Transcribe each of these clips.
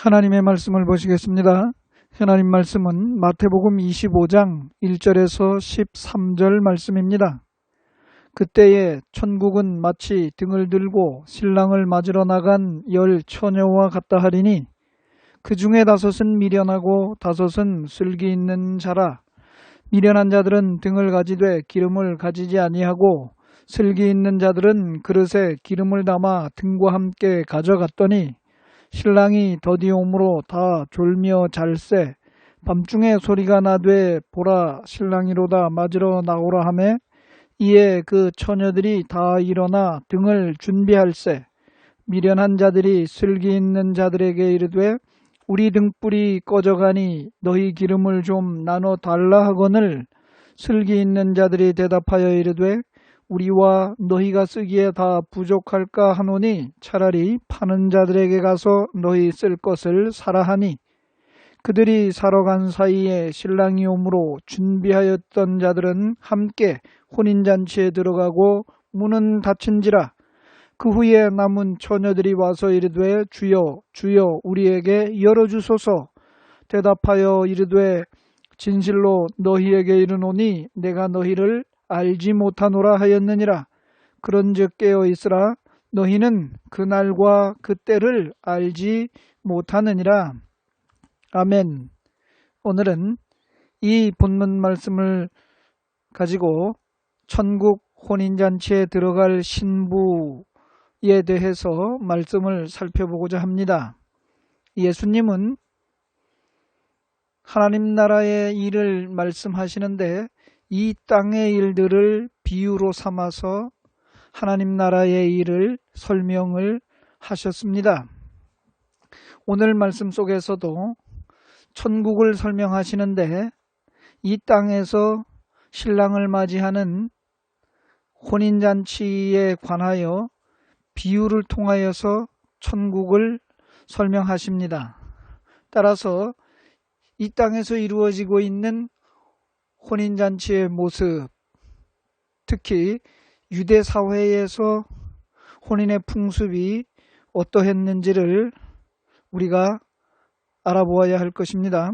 하나님의 말씀을 보시겠습니다. 하나님 말씀은 마태복음 25장 1절에서 13절 말씀입니다. 그때에 천국은 마치 등을 들고 신랑을 맞으러 나간 10 처녀와 같다 하리니 그 중에 5은 미련하고 5은 슬기 있는 자라. 미련한 자들은 등을 가지되 기름을 가지지 아니하고 슬기 있는 자들은 그릇에 기름을 담아 등과 함께 가져갔더니 신랑이 더디 오므로 다 졸며 잘세. 밤중에 소리가 나되 보라 신랑이로다 맞으러 나오라 하매 이에 그 처녀들이 다 일어나 등을 준비할세. 미련한 자들이 슬기 있는 자들에게 이르되 우리 등불이 꺼져가니 너희 기름을 좀 나눠 달라 하거늘 슬기 있는 자들이 대답하여 이르되 우리와 너희가 쓰기에 다 부족할까 하노니 차라리 파는 자들에게 가서 너희 쓸 것을 사라 하니 그들이 사러 간 사이에 신랑이 오므로 준비하였던 자들은 함께 혼인잔치에 들어가고 문은 닫힌지라. 그 후에 남은 처녀들이 와서 이르되 주여 주여 우리에게 열어주소서. 대답하여 이르되 진실로 너희에게 이르노니 내가 너희를 알지 못하노라 하였느니라. 그런즉 깨어 있으라. 너희는 그날과 그때를 알지 못하느니라. 아멘. 오늘은 이 본문 말씀을 가지고 천국 혼인잔치에 들어갈 신부에 대해서 말씀을 살펴보고자 합니다. 예수님은 하나님 나라의 일을 말씀하시는데 이 땅의 일들을 비유로 삼아서 하나님 나라의 일을 설명을 하셨습니다. 오늘 말씀 속에서도 천국을 설명하시는데 이 땅에서 신랑을 맞이하는 혼인잔치에 관하여 비유를 통하여서 천국을 설명하십니다. 따라서 이 땅에서 이루어지고 있는 혼인잔치의 모습, 특히 유대 사회에서 혼인의 풍습이 어떠했는지를 우리가 알아보아야 할 것입니다.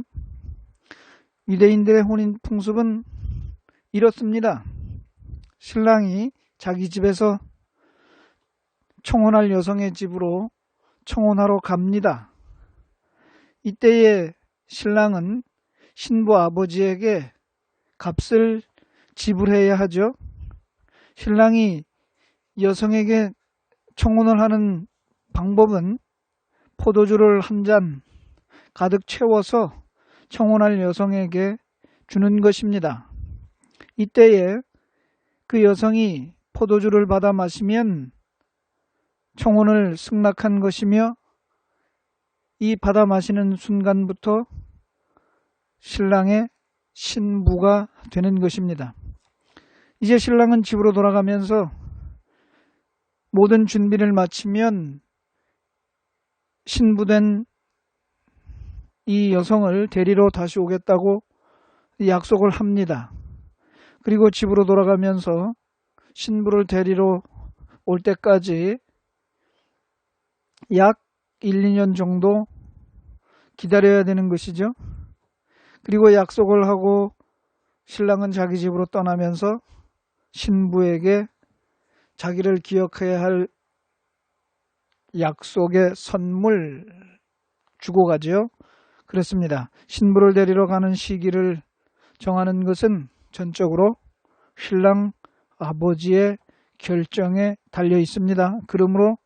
유대인들의 혼인 풍습은 이렇습니다. 신랑이 자기 집에서 청혼할 여성의 집으로 청혼하러 갑니다. 이때에 신랑은 신부 아버지에게 값을 지불해야 하죠. 신랑이 여성에게 청혼을 하는 방법은 포도주를 한 잔 가득 채워서 청혼할 여성에게 주는 것입니다. 이때에 그 여성이 포도주를 받아 마시면 청혼을 승낙한 것이며 이 받아 마시는 순간부터 신랑의 신부가 되는 것입니다. 이제 신랑은 집으로 돌아가면서 모든 준비를 마치면 신부된 이 여성을 데리러 다시 오겠다고 약속을 합니다. 그리고 집으로 돌아가면서 신부를 데리러 올 때까지 약 1, 2년 정도 기다려야 되는 것이죠. 그리고 약속을 하고 신랑은 자기 집으로 떠나면서 신부에게 자기를 기억해야 할 약속의 선물 주고 가죠. 그렇습니다. 신부를 데리러 가는 시기를 정하는 것은 전적으로 신랑 아버지의 결정에 달려 있습니다. 그러므로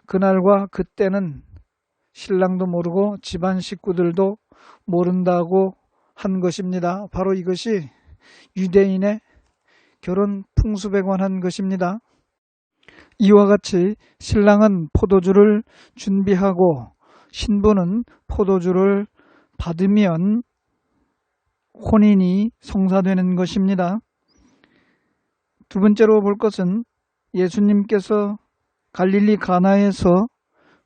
그날과 그때는 신랑도 모르고 집안 식구들도 모른다고 한 것입니다. 바로 이것이 유대인의 결혼 풍습에 관한 것입니다. 이와 같이 신랑은 포도주를 준비하고 신부는 포도주를 받으면 혼인이 성사되는 것입니다. 두 번째로 볼 것은 예수님께서 갈릴리 가나에서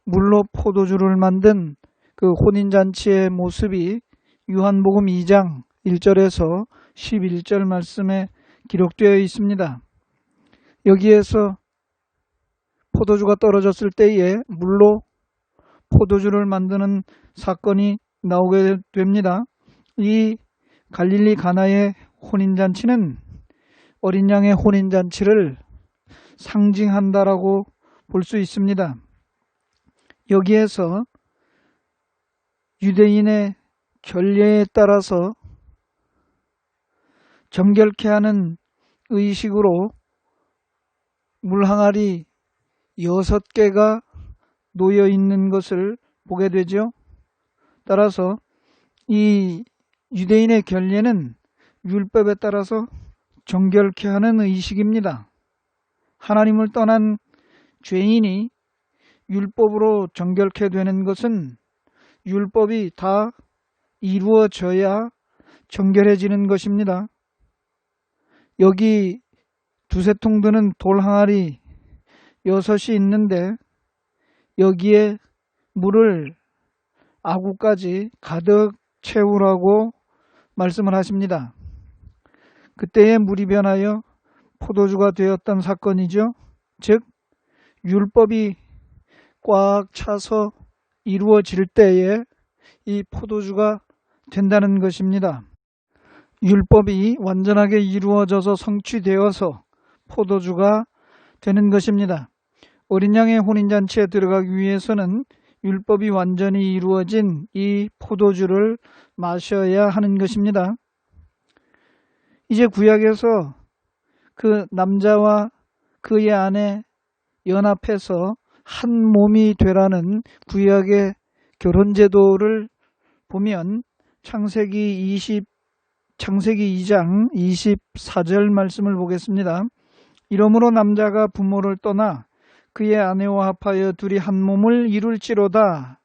물로 포도주를 만든 그 혼인잔치의 모습이 요한복음 2장 1절에서 11절 말씀에 기록되어 있습니다. 여기에서 포도주가 떨어졌을 때에 물로 포도주를 만드는 사건이 나오게 됩니다. 이 갈릴리 가나의 혼인잔치는 어린 양의 혼인잔치를 상징한다라고 볼 수 있습니다. 여기에서 유대인의 결례에 따라서 정결케 하는 의식으로 물항아리 6개가 놓여 있는 것을 보게 되죠. 따라서 이 유대인의 결례는 율법에 따라서 정결케 하는 의식입니다. 하나님을 떠난 죄인이 율법으로 정결케 되는 것은 율법이 다 이루어져야 정결해지는 것입니다. 여기 두세 통 드는 돌 항아리 6이 있는데 여기에 물을 아구까지 가득 채우라고 말씀을 하십니다. 그때의 물이 변하여 포도주가 되었던 사건이죠. 즉 율법이 꽉 차서 이루어질 때에 이 포도주가 된다는 것입니다. 율법이 완전하게 이루어져서 성취되어서 포도주가 되는 것입니다. 어린 양의 혼인잔치에 들어가기 위해서는 율법이 완전히 이루어진 이 포도주를 마셔야 하는 것입니다. 이제 구약에서 그 남자와 그의 아내 연합해서 한 몸이 되라는 구약의 결혼제도를 보면 창세기 2장 24절 말씀을 보겠습니다. 이러므로 남자가 부모를 떠나 그의 아내와 합하여 둘이 한 몸을 이룰지로다.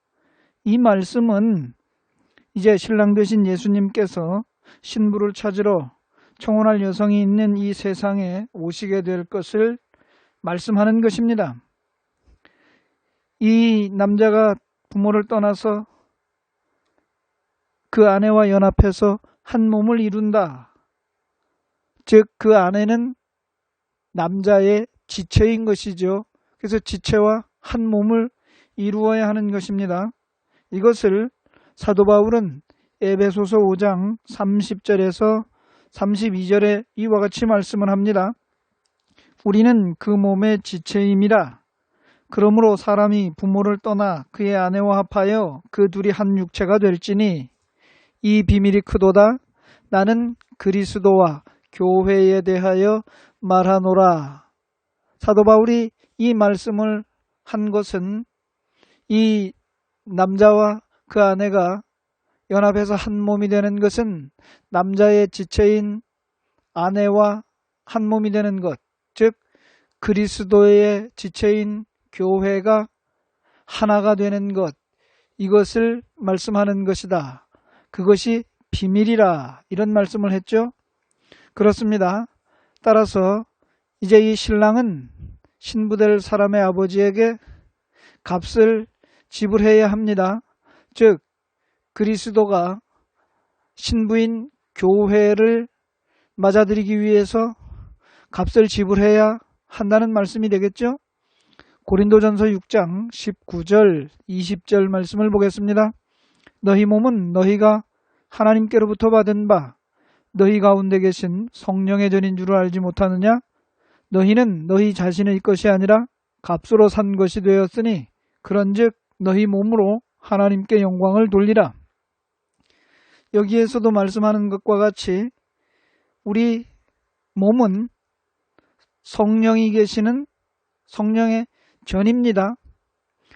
이 말씀은 이제 신랑 되신 예수님께서 신부를 찾으러 청혼할 여성이 있는 이 세상에 오시게 될 것을 말씀하는 것입니다. 이 남자가 부모를 떠나서 그 아내와 연합해서 한 몸을 이룬다. 즉 그 아내는 남자의 지체인 것이죠. 그래서 지체와 한 몸을 이루어야 하는 것입니다. 이것을 사도 바울은 에베소서 5장 30절에서 32절에 이와 같이 말씀을 합니다. 우리는 그 몸의 지체임이라. 그러므로 사람이 부모를 떠나 그의 아내와 합하여 그 둘이 한 육체가 될지니 이 비밀이 크도다. 나는 그리스도와 교회에 대하여 말하노라. 사도 바울이 이 말씀을 한 것은 이 남자와 그 아내가 연합해서 한 몸이 되는 것은 남자의 지체인 아내와 한 몸이 되는 것, 즉 그리스도의 지체인 교회가 하나가 되는 것, 이것을 말씀하는 것이다. 그것이 비밀이라, 이런 말씀을 했죠. 그렇습니다. 따라서 이제 이 신랑은 신부될 사람의 아버지에게 값을 지불해야 합니다. 즉 그리스도가 신부인 교회를 맞아들이기 위해서 값을 지불해야 한다는 말씀이 되겠죠. 고린도전서 6장 19절 20절 말씀을 보겠습니다. 너희 몸은 너희가 하나님께로부터 받은 바 너희 가운데 계신 성령의 전인 줄을 알지 못하느냐? 너희는 너희 자신의 것이 아니라 값으로 산 것이 되었으니 그런즉 너희 몸으로 하나님께 영광을 돌리라. 여기에서도 말씀하는 것과 같이 우리 몸은 성령이 계시는 성령의 전입니다.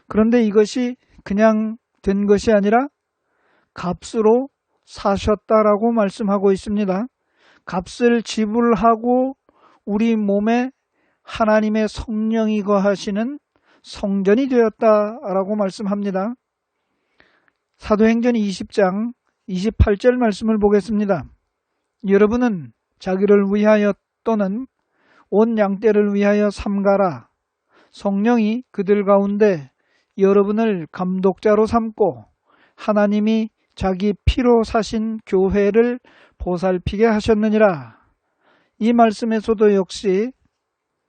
그런데 이것이 그냥 된 것이 아니라 값으로 사셨다라고 말씀하고 있습니다. 값을 지불하고 우리 몸에 하나님의 성령이 거하시는 성전이 되었다라고 말씀합니다. 사도행전 20장 28절 말씀을 보겠습니다. 여러분은 자기를 위하여 또는 온 양떼를 위하여 삼가라. 성령이 그들 가운데 여러분을 감독자로 삼고 하나님이 자기 피로 사신 교회를 보살피게 하셨느니라. 이 말씀에서도 역시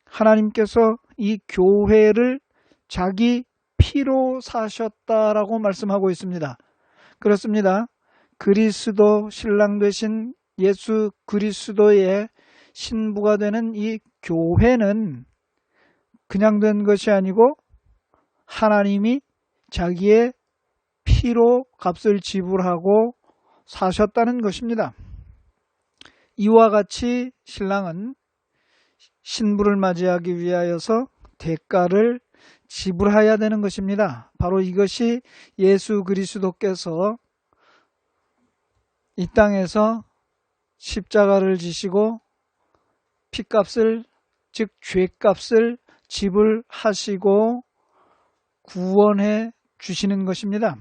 하나님께서 이 교회를 자기 피로 사셨다라고 말씀하고 있습니다. 그렇습니다. 그리스도 신랑 되신 예수 그리스도의 신부가 되는 이 교회는 그냥 된 것이 아니고 하나님이 자기의 피로 값을 지불하고 사셨다는 것입니다. 이와 같이 신랑은 신부를 맞이하기 위하여서 대가를 지불해야 되는 것입니다. 바로 이것이 예수 그리스도께서 이 땅에서 십자가를 지시고 피값을, 즉 죄값을 지불하시고 구원해 주시는 것입니다.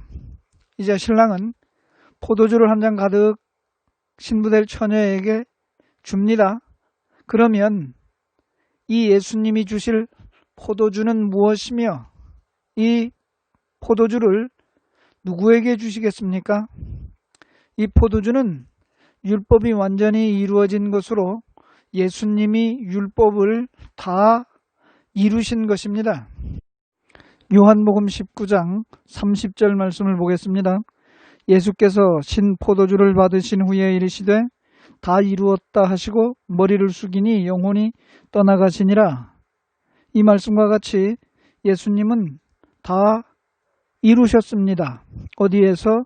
이제 신랑은 포도주를 한 잔 가득 신부될 처녀에게 줍니다. 그러면 이 예수님이 주실 포도주는 무엇이며 이 포도주를 누구에게 주시겠습니까? 이 포도주는 율법이 완전히 이루어진 것으로 예수님이 율법을 다 이루신 것입니다. 요한복음 19장 30절 말씀을 보겠습니다. 예수께서 신 포도주를 받으신 후에 이르시되 다 이루었다 하시고 머리를 숙이니 영혼이 떠나가시니라. 이 말씀과 같이 예수님은 다 이루셨습니다. 어디에서?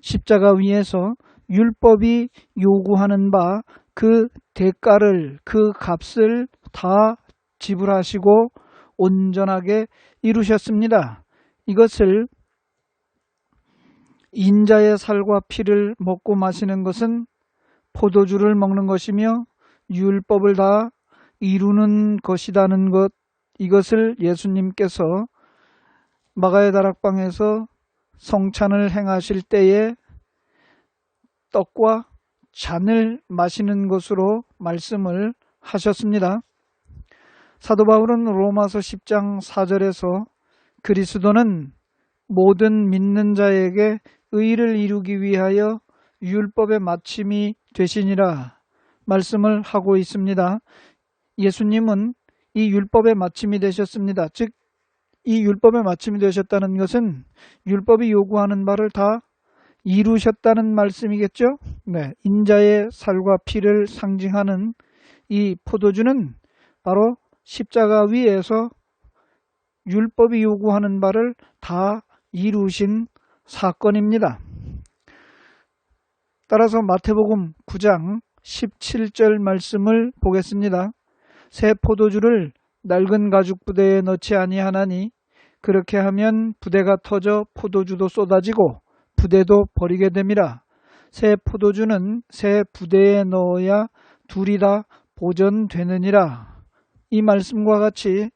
십자가 위에서 율법이 요구하는 바 그 대가를, 그 값을 다 지불하시고 온전하게 이루셨습니다. 이것을 인자의 살과 피를 먹고 마시는 것은 포도주를 먹는 것이며 율법을 다 이루는 것이라는 것, 이것을 예수님께서 마가의 다락방에서 성찬을 행하실 때에 떡과 잔을 마시는 것으로 말씀을 하셨습니다. 사도 바울은 로마서 10장 4절에서 그리스도는 모든 믿는 자에게 의를 이루기 위하여 율법의 마침이 되시니라 말씀을 하고 있습니다. 예수님은 이 율법의 마침이 되셨습니다. 즉, 이 율법의 마침이 되셨다는 것은 율법이 요구하는 바를 다 이루셨다는 말씀이겠죠? 네, 인자의 살과 피를 상징하는 이 포도주는 바로 십자가 위에서 율법이 요구하는 바를 다 이루신 사건입니다. 따라서 마태복음 9장 17절 말씀을 보겠습니다. 새 포도주를 낡은 가죽 부대에 넣지 아니하나니 그렇게 하면 부대가 터져 포도주도 쏟아지고 부대도 버리게 됨이라. 새 포도주는 새 부대에 넣어야 둘이 다 보존되느니라. 이 말씀과 같이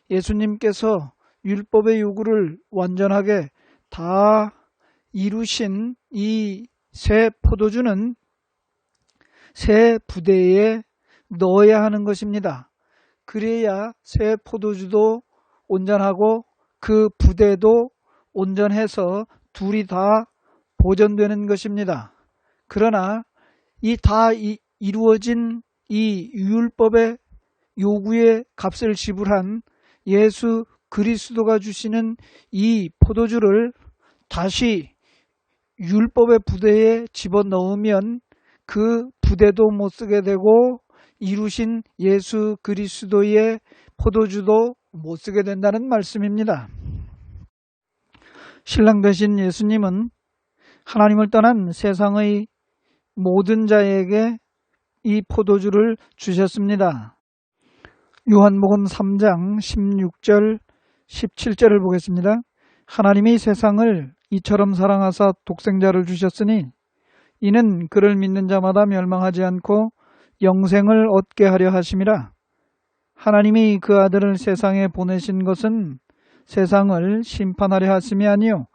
예수님께서 율법의 요구를 완전하게 다 이루신 이 새 포도주는 새 부대에 넣어야 하는 것입니다. 그래야 새 포도주도 온전하고 그 부대도 온전해서 둘이 다 보존되는 것입니다. 그러나 이 다 이루어진 이 율법의 요구의 값을 지불한 예수 그리스도가 주시는 이 포도주를 다시 율법의 부대에 집어넣으면 그 부대도 못 쓰게 되고 이루신 예수 그리스도의 포도주도 못 쓰게 된다는 말씀입니다. 신랑 되신 예수님은 하나님을 떠난 세상의 모든 자에게 이 포도주를 주셨습니다. 요한복음 3장 16절 17절을 보겠습니다. 하나님이 세상을 이처럼 사랑하사 독생자를 주셨으니 이는 그를 믿는 자마다 멸망하지 않고 영생을 얻게 하려 하심이라. 하나님이 그 아들을 세상에 보내신 것은 세상을 심판하려 하심이 아니요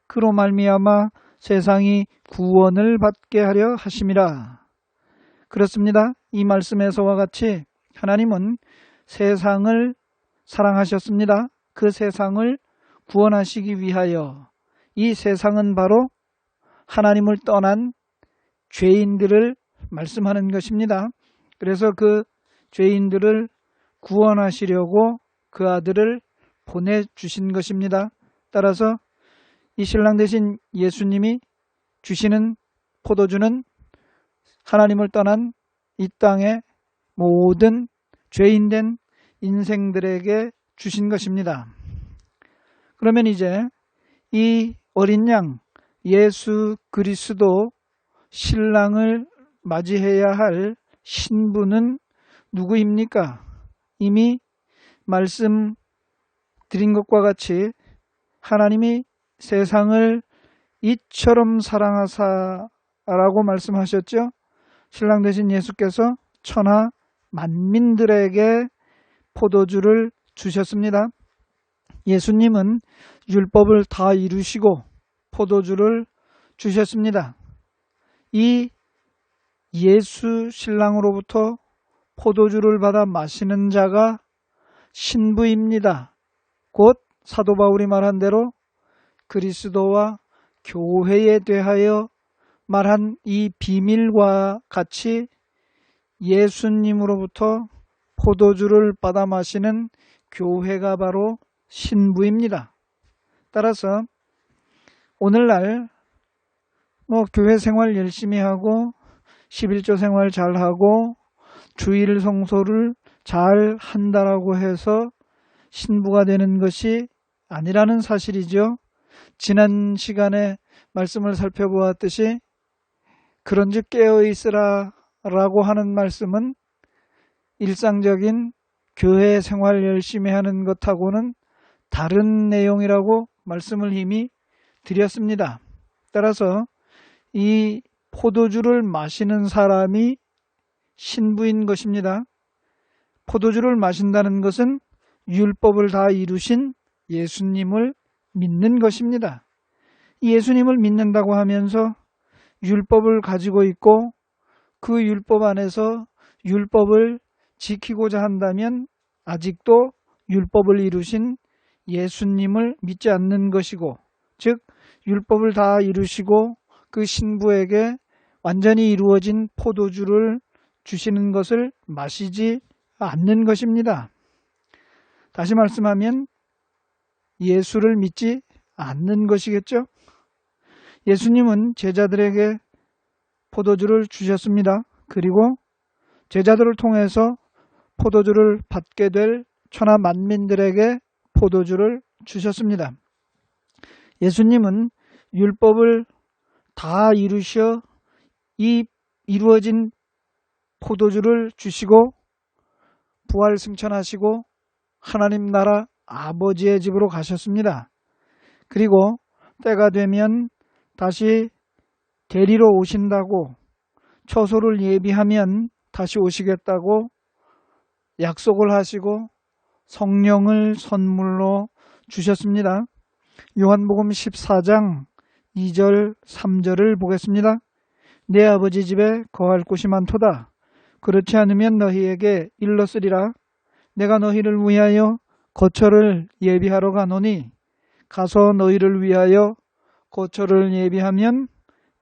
그로 말미암아 세상이 구원을 받게 하려 하심이라. 그렇습니다. 이 말씀에서와 같이 하나님은 세상을 사랑하셨습니다. 그 세상을 구원하시기 위하여. 이 세상은 바로 하나님을 떠난 죄인들을 말씀하는 것입니다. 그래서 그 죄인들을 구원하시려고 그 아들을 보내주신 것입니다. 따라서 이 신랑 대신 예수님이 주시는 포도주는 하나님을 떠난 이 땅의 모든 죄인된 인생들에게 주신 것입니다. 그러면 이제 이 어린 양 예수 그리스도 신랑을 맞이해야 할 신부는 누구입니까? 이미 말씀드린 것과 같이 하나님이 세상을 이처럼 사랑하사라고 말씀하셨죠. 신랑 되신 예수께서 천하 만민들에게 포도주를 주셨습니다. 예수님은 율법을 다 이루시고 포도주를 주셨습니다. 이 예수 신랑으로부터 포도주를 받아 마시는 자가 신부입니다. 곧 사도 바울이 말한 대로 그리스도와 교회에 대하여 말한 이 비밀과 같이 예수님으로부터 포도주를 받아 마시는 교회가 바로 신부입니다. 따라서 오늘날 교회 생활 열심히 하고 11조 생활 잘하고 주일 성소를 잘 한다라고 해서 신부가 되는 것이 아니라는 사실이죠. 지난 시간에 말씀을 살펴보았듯이 그런즉 깨어있으라 라고 하는 말씀은 일상적인 교회 생활 열심히 하는 것하고는 다른 내용이라고 말씀을 이미 드렸습니다. 따라서 이 포도주를 마시는 사람이 신부인 것입니다. 포도주를 마신다는 것은 율법을 다 이루신 예수님을 믿는 것입니다. 예수님을 믿는다고 하면서 율법을 가지고 있고 그 율법 안에서 율법을 지키고자 한다면 아직도 율법을 이루신 예수님을 믿지 않는 것이고, 즉 율법을 다 이루시고 그 신부에게 완전히 이루어진 포도주를 주시는 것을 마시지 않는 것입니다. 다시 말씀하면 예수를 믿지 않는 것이겠죠. 예수님은 제자들에게 포도주를 주셨습니다. 그리고 제자들을 통해서 포도주를 받게 될 천하 만민들에게 포도주를 주셨습니다. 예수님은 율법을 다 이루셔 이 이루어진 포도주를 주시고 부활 승천하시고 하나님 나라 아버지의 집으로 가셨습니다. 그리고 때가 되면 다시 데리러 오신다고, 처소를 예비하면 다시 오시겠다고 약속을 하시고 성령을 선물로 주셨습니다. 요한복음 14장 2절 3절을 보겠습니다. 내 아버지 집에 거할 곳이 많도다. 그렇지 않으면 너희에게 일렀으리라. 내가 너희를 위하여 거처를 예비하러 가노니 가서 너희를 위하여 거처를 예비하면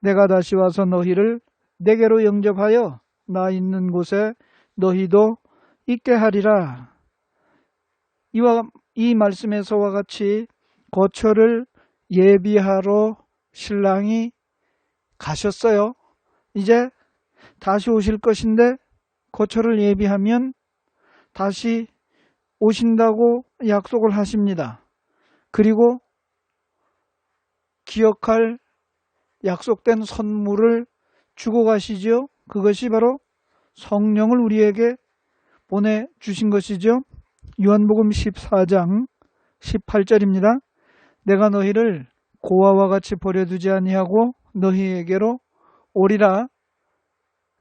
내가 다시 와서 너희를 내게로 영접하여 나 있는 곳에 너희도 있게 하리라. 이 말씀에서와 같이 거처를 예비하러 신랑이 가셨어요. 이제 다시 오실 것인데 거처를 예비하면 다시 오신다고 약속을 하십니다. 그리고 기억할 약속된 선물을 주고 가시죠. 그것이 바로 성령을 우리에게 보내주신 것이죠. 요한복음 14장 18절입니다. 내가 너희를 고아와 같이 버려두지 아니하고 너희에게로 오리라.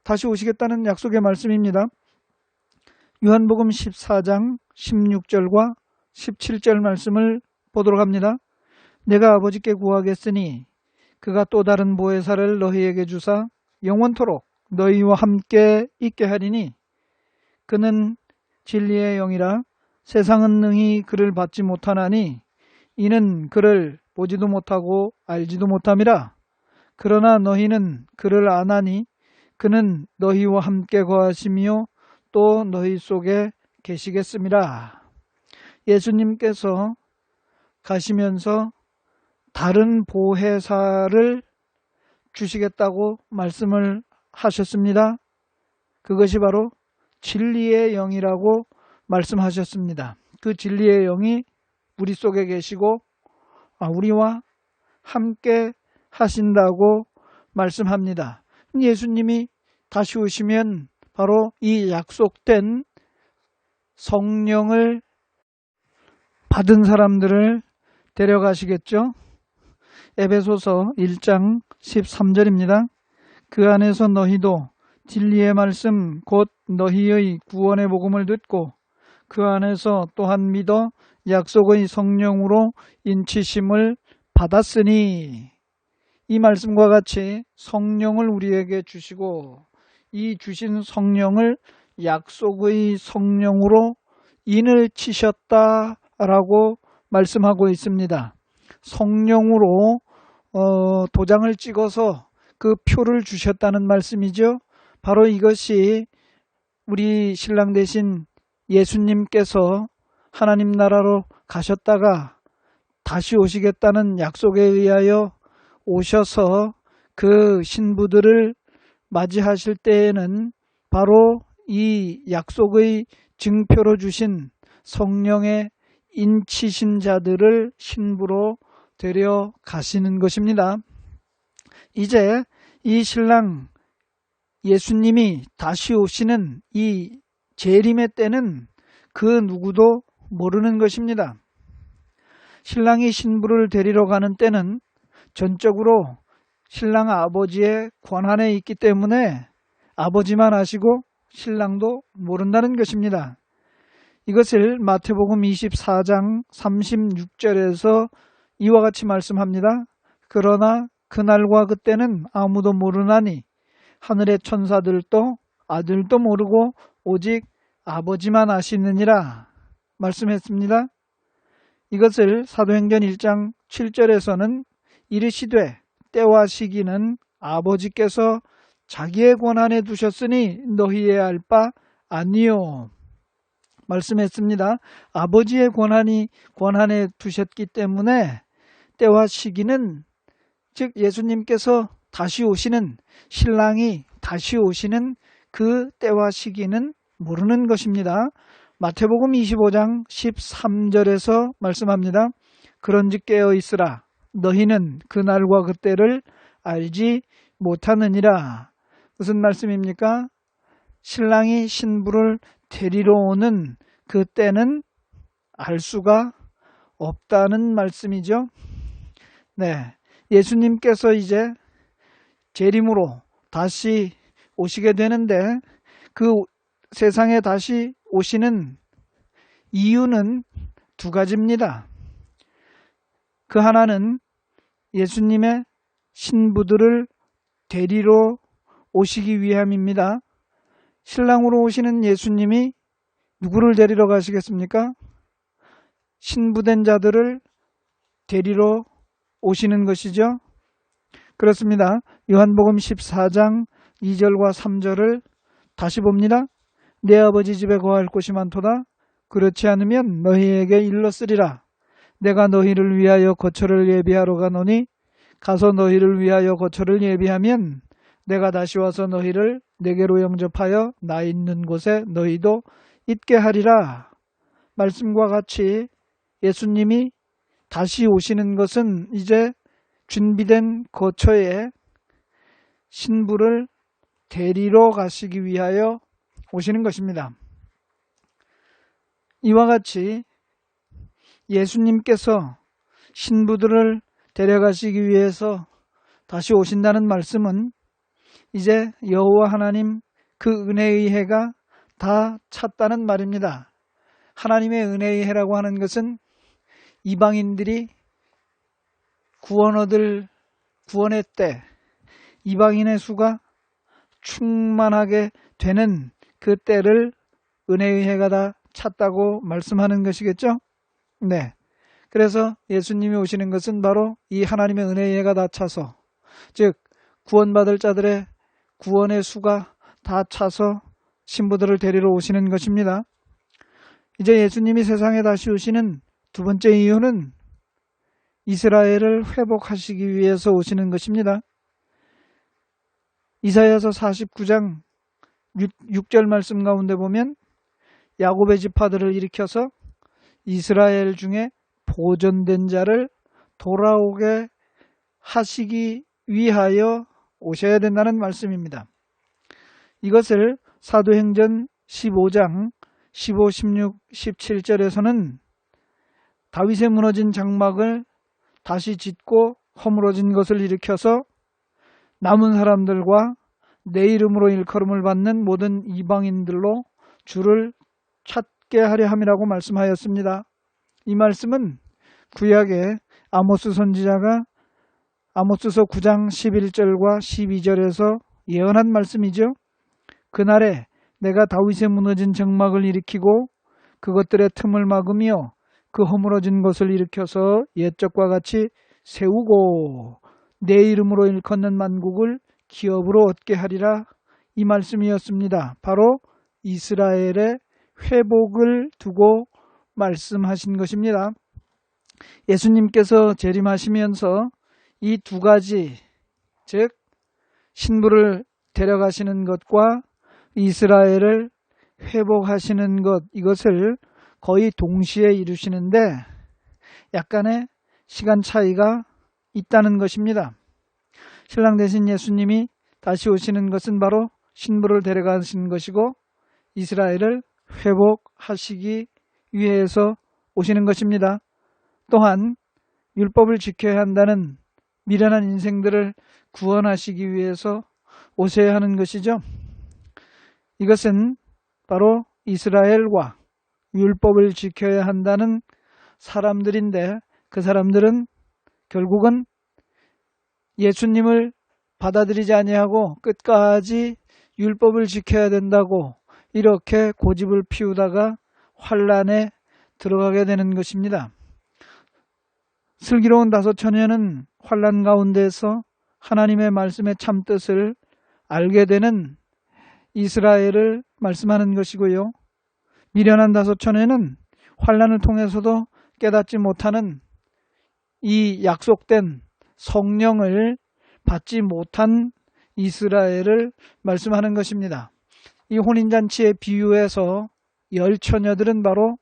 다시 오시겠다는 약속의 말씀입니다. 요한복음 14장 16절과 17절 말씀을 보도록 합니다. 내가 아버지께 구하겠으니 그가 또 다른 보혜사를 너희에게 주사 영원토록 너희와 함께 있게 하리니 그는 진리의 영이라. 세상은 능히 그를 받지 못하나니 이는 그를 보지도 못하고 알지도 못함이라. 그러나 너희는 그를 아나니 그는 너희와 함께 거하시며 또 너희 속에 계시겠습니다. 예수님께서 가시면서 다른 보혜사를 주시겠다고 말씀을 하셨습니다. 그것이 바로 진리의 영이라고 말씀하셨습니다. 그 진리의 영이 우리 속에 계시고 우리와 함께 하신다고 말씀합니다. 예수님이 다시 오시면 바로 이 약속된 성령을 받은 사람들을 데려가시겠죠. 에베소서 1장 13절입니다. 그 안에서 너희도 진리의 말씀 곧 너희의 구원의 복음을 듣고 그 안에서 또한 믿어 약속의 성령으로 인치심을 받았으니, 이 말씀과 같이 성령을 우리에게 주시고 이 주신 성령을 약속의 성령으로 인을 치셨다라고 말씀하고 있습니다. 성령으로 도장을 찍어서 그 표를 주셨다는 말씀이죠. 바로 이것이 우리 신랑 되신 예수님께서 하나님 나라로 가셨다가 다시 오시겠다는 약속에 의하여 오셔서 그 신부들을 맞이하실 때에는 바로 이 약속의 증표로 주신 성령의 인치신 자들을 신부로 데려가시는 것입니다. 이제 이 신랑 예수님이 다시 오시는 이 재림의 때는 그 누구도 모르는 것입니다. 신랑이 신부를 데리러 가는 때는 전적으로 신랑 아버지의 권한에 있기 때문에 아버지만 아시고 신랑도 모른다는 것입니다. 이것을 마태복음 24장 36절에서 이와 같이 말씀합니다. 그러나 그날과 그때는 아무도 모르나니 하늘의 천사들도 아들도 모르고 오직 아버지만 아시느니라 말씀했습니다. 이것을 사도행전 1장 7절에서는 이르시되 때와 시기는 아버지께서 자기의 권한에 두셨으니 너희의 알 바 아니요 말씀했습니다. 아버지의 권한에 두셨기 때문에 때와 시기는, 즉 예수님께서 다시 오시는, 신랑이 다시 오시는 그 때와 시기는 모르는 것입니다. 마태복음 25장 13절에서 말씀합니다. 그런즉 깨어 있으라. 너희는 그날과 그때를 알지 못하느니라. 무슨 말씀입니까? 신랑이 신부를 데리러 오는 그 때는 알 수가 없다는 말씀이죠. 네, 예수님께서 이제 재림으로 다시 오시게 되는데 그 세상에 다시 오시는 이유는 두 가지입니다. 그 하나는 예수님의 신부들을 데리러 오시기 위함입니다. 신랑으로 오시는 예수님이 누구를 데리러 가시겠습니까? 신부된 자들을 데리러 오시는 것이죠. 그렇습니다. 요한복음 14장 2절과 3절을 다시 봅니다. 내 아버지 집에 거할 곳이 많도다. 그렇지 않으면 너희에게 일렀으리라. 내가 너희를 위하여 거처를 예비하러 가노니 가서 너희를 위하여 거처를 예비하면 내가 다시 와서 너희를 내게로 영접하여 나 있는 곳에 너희도 있게 하리라. 말씀과 같이 예수님이 다시 오시는 것은 이제 준비된 거처에 신부를 데리러 가시기 위하여 오시는 것입니다. 이와 같이 예수님께서 신부들을 데려가시기 위해서 다시 오신다는 말씀은 이제 여호와 하나님 그 은혜의 해가 다 찼다는 말입니다. 하나님의 은혜의 해라고 하는 것은 이방인들이 구원 얻을 구원의 때, 이방인의 수가 충만하게 되는 그 때를 은혜의 해가 다 찼다고 말씀하는 것이겠죠? 네. 그래서 예수님이 오시는 것은 바로 이 하나님의 은혜의 해가 다 차서, 즉 구원받을 자들의 구원의 수가 다 차서 신부들을 데리러 오시는 것입니다. 이제 예수님이 세상에 다시 오시는 두 번째 이유는 이스라엘을 회복하시기 위해서 오시는 것입니다. 이사야서 49장 6절 말씀 가운데 보면 야곱의 지파들을 일으켜서 이스라엘 중에 보존된 자를 돌아오게 하시기 위하여 오셔야 된다는 말씀입니다. 이것을 사도행전 15장 15, 16, 17절에서는 다윗의 무너진 장막을 다시 짓고 허물어진 것을 일으켜서 남은 사람들과 내 이름으로 일컬음을 받는 모든 이방인들로 주를 찾게 하려 함이라고 말씀하였습니다. 이 말씀은 구약의 아모스 선지자가 아모스서 9장 11절과 12절에서 예언한 말씀이죠. 그날에 내가 다윗의 무너진 장막을 일으키고 그것들의 틈을 막으며 그 허물어진 것을 일으켜서 옛적과 같이 세우고 내 이름으로 일컫는 만국을 기업으로 얻게 하리라, 이 말씀이었습니다. 바로 이스라엘의 회복을 두고 말씀하신 것입니다. 예수님께서 재림하시면서 이 두 가지, 즉 신부를 데려가시는 것과 이스라엘을 회복하시는 것, 이것을 거의 동시에 이루시는데 약간의 시간 차이가 있다는 것입니다. 신랑 되신 예수님이 다시 오시는 것은 바로 신부를 데려가시는 것이고 이스라엘을 회복하시기 위해서 오시는 것입니다. 또한 율법을 지켜야 한다는 미련한 인생들을 구원하시기 위해서 오셔야 하는 것이죠. 이것은 바로 이스라엘과 율법을 지켜야 한다는 사람들인데 그 사람들은 결국은 예수님을 받아들이지 아니하고 끝까지 율법을 지켜야 된다고 이렇게 고집을 피우다가 환란에 들어가게 되는 것입니다. 슬기로운 다섯 처녀는 환란 가운데서 하나님의 말씀의 참뜻을 알게 되는 이스라엘을 말씀하는 것이고요. 미련한 다섯 처녀는 환란을 통해서도 깨닫지 못하는 이 약속된 성령을 받지 못한 이스라엘을 말씀하는 것입니다. 이 혼인잔치의 비유에서 열 처녀들은 바로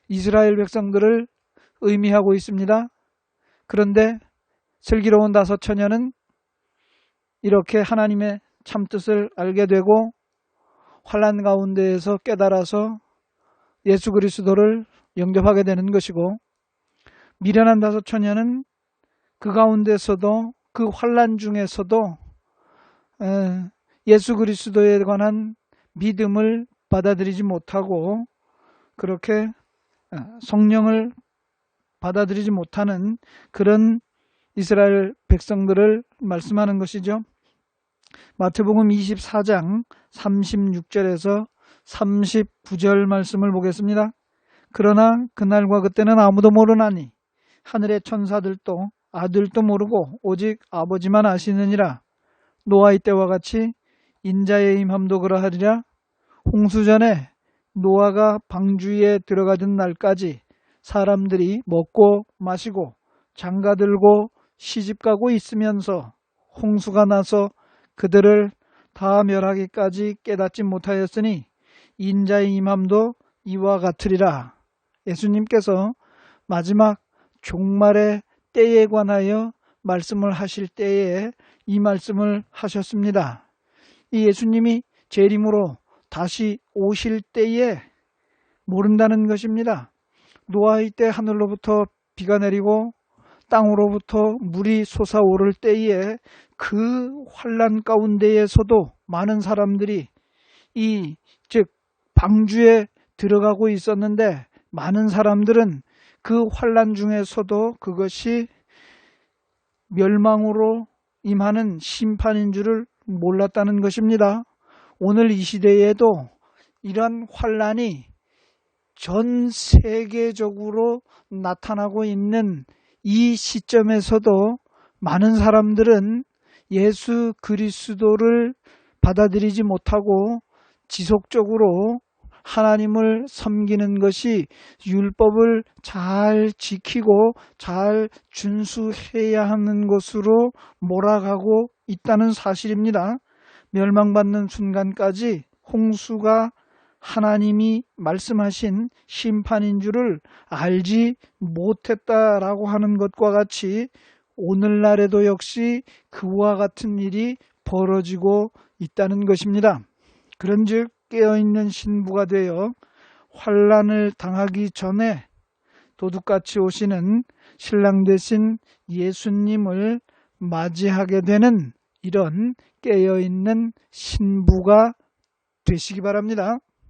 이스라엘 백성들을 의미하고 있습니다. 그런데 슬기로운 다섯 처녀는 이렇게 하나님의 참뜻을 알게 되고 환난 가운데에서 깨달아서 예수 그리스도를 영접하게 되는 것이고, 미련한 다섯 처녀는 그 가운데서도 그 환난 중에서도 예수 그리스도에 관한 믿음을 받아들이지 못하고 그렇게 성령을 받아들이지 못하는 그런 이스라엘 백성들을 말씀하는 것이죠. 마태복음 24장 36절에서 39절 말씀을 보겠습니다. 그러나 그날과 그때는 아무도 모르나니 하늘의 천사들도 아들도 모르고 오직 아버지만 아시느니라. 노아의 때와 같이 인자의 임함도 그러하리라. 홍수전에 노아가 방주에 들어가던 날까지 사람들이 먹고 마시고 장가들고 시집가고 있으면서 홍수가 나서 그들을 다 멸하기까지 깨닫지 못하였으니 인자의 임함도 이와 같으리라. 예수님께서 마지막 종말의 때에 관하여 말씀을 하실 때에 이 말씀을 하셨습니다. 이 예수님이 재림으로 다시 오실 때에 모른다는 것입니다. 노아의 때 하늘로부터 비가 내리고 땅으로부터 물이 솟아오를 때에 그 환난 가운데에서도 많은 사람들이 즉 방주에 들어가고 있었는데 많은 사람들은 그 환난 중에서도 그것이 멸망으로 임하는 심판인 줄을 몰랐다는 것입니다. 오늘 이 시대에도 이런 환난이 전 세계적으로 나타나고 있는 이 시점에서도 많은 사람들은 예수 그리스도를 받아들이지 못하고 지속적으로 하나님을 섬기는 것이 율법을 잘 지키고 잘 준수해야 하는 것으로 몰아가고 있다는 사실입니다. 멸망받는 순간까지 홍수가 하나님이 말씀하신 심판인 줄을 알지 못했다라고 하는 것과 같이 오늘날에도 역시 그와 같은 일이 벌어지고 있다는 것입니다. 그런즉 깨어있는 신부가 되어 환난을 당하기 전에 도둑같이 오시는 신랑 되신 예수님을 맞이하게 되는 이런 깨어있는 신부가 되시기 바랍니다.